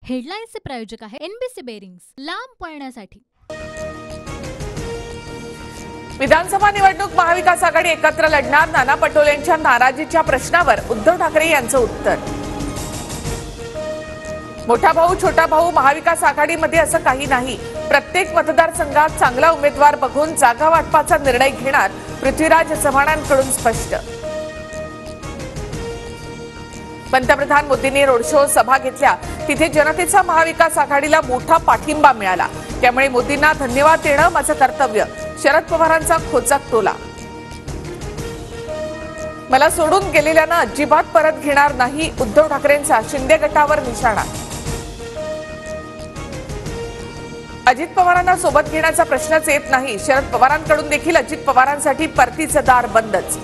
हेडलाईन्सचे प्रायोजक आहे NBC bearings, लांब पळण्यासाठी। विधानसभा निवडणूक महाविकास आघाडी एकत्र लढणार, नाना पटोलेंच्या नाराजीच्या प्रश्नावर उद्धव ठाकरे यांचं उत्तर। मोठा भाऊ छोटा भाऊ महाविकास आघाडीमध्ये असं काही नाही, प्रत्येक मतदारसंघात चांगला उमेदवार बघून जागा वाटपाचा निर्णय घेणार, पृथ्वीराज चव्हाणांकडून स्पष्ट। पंतप्रधान मोदींनी रोड शो सभा घेतल्या, तिथे जनतेचा महाविकास आघाडीला मोठा पाठिंबा मिळाला, त्यामुळे मोदींना धन्यवाद देणं माझं कर्तव्य, शरद पवारांचा खोचक टोला। मला सोडून गेलेल्यांना अजिबात परत घेणार नाही, उद्धव ठाकरेंचा शिंदे गटावर निशाणा। अजित पवारांना सोबत घेण्याचा प्रश्नच येत नाही, शरद पवारांकडून देखील अजित पवारांसाठी परतीचं दार बंदच।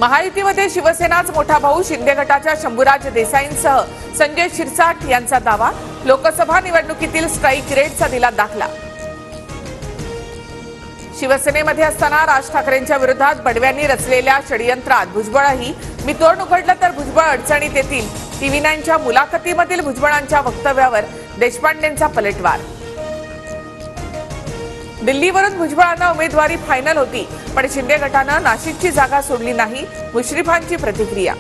महायुतीमध्ये शिवसेनाच मोठा भाऊ, शिंदे गटाच्या शंभूराज देसाईंसह संजय शिरसाट यांचा दावा, लोकसभा निवडणुकीतील स्ट्राईक रेटचा दिला दाखला। शिवसेनेमध्ये असताना राज ठाकरेंच्या विरोधात बडव्यांनी रचलेल्या षडयंत्रात भुजबळही, मी तोंड उघडलं तर भुजबळ अडचणीत येतील, TV9च्या मुलाखतीमधील भुजबळांच्या वक्तव्यावर देशपांडेंचा पलटवार। दिल्लीवरून भुजबळांना उमेदवारी फायनल होती, पण शिंदे गटानं नाशिकची जागा सोडली नाही, मुश्रीफांची प्रतिक्रिया।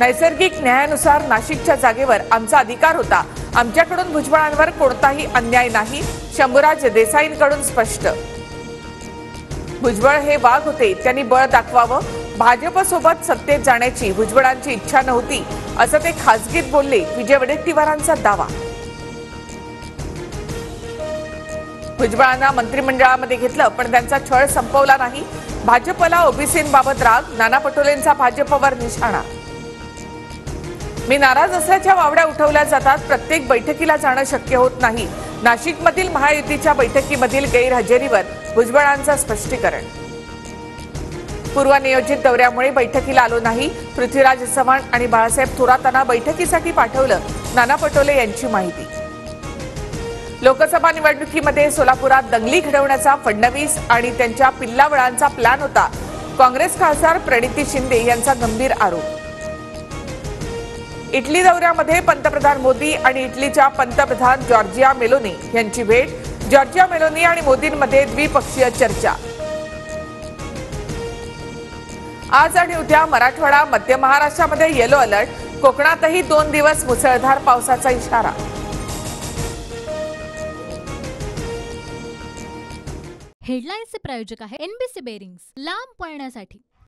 नैसर्गिक न्यायानुसार नाशिकच्या जागेवर आमचा अधिकार होता, आमच्याकडून भुजबळांवर कोणताही अन्याय नाही, शंभूराज देसाईंकडून स्पष्ट। भुजबळ हे वाघ होते, त्यांनी बळ दाखवावं, भाजपसोबत सत्तेत जाण्याची भुजबळांची इच्छा नव्हती, असं ते खासगीत बोलले, विजय वडेट्टीवारांचा दावा। भुजबळांना मंत्रिमंडळामध्ये घेतलं, पण त्यांचा छळ संपवला नाही, भाजपला ओबीसींबाबत राग, नाना पटोलेंचा भाजपवर निशाणा। मी नाराज असल्याच्या वावड्या उठवल्या जातात, प्रत्येक बैठकीला जाणं शक्य होत नाही, नाशिकमधील महायुतीच्या बैठकीमधील गैरहजेरीवर भुजबळांचं स्पष्टीकरण। पूर्वनियोजित दौऱ्यामुळे बैठकीला आलो नाही, पृथ्वीराज चव्हाण आणि बाळासाहेब थोरातांना बैठकीसाठी पाठवलं, नाना पटोले यांची माहिती। लोकसभा निवडणुकीमध्ये सोलापुरात दंगली घडवण्याचा फडणवीस आणि त्यांच्या पिल्लावळांचा प्लॅन होता, काँग्रेस खासदार प्रणिती शिंदे यांचा गंभीर आरोप। इटली दौऱ्यामध्ये पंतप्रधान मोदी आणि इटलीच्या पंतप्रधान जॉर्जिया मेलोनी यांची भेट, जॉर्जिया मेलोनी आणि मोदींमध्ये द्विपक्षीय चर्चा। आज आणि उद्या मराठवाडा, मध्य महाराष्ट्रामध्ये येलो अलर्ट, कोकणातही 2 दिवस मुसळधार पावसाचा इशारा। हेडलाईन्सचे प्रायोजक आहे एनबीसी बेरिंग्स, लांब पळण्यासाठी।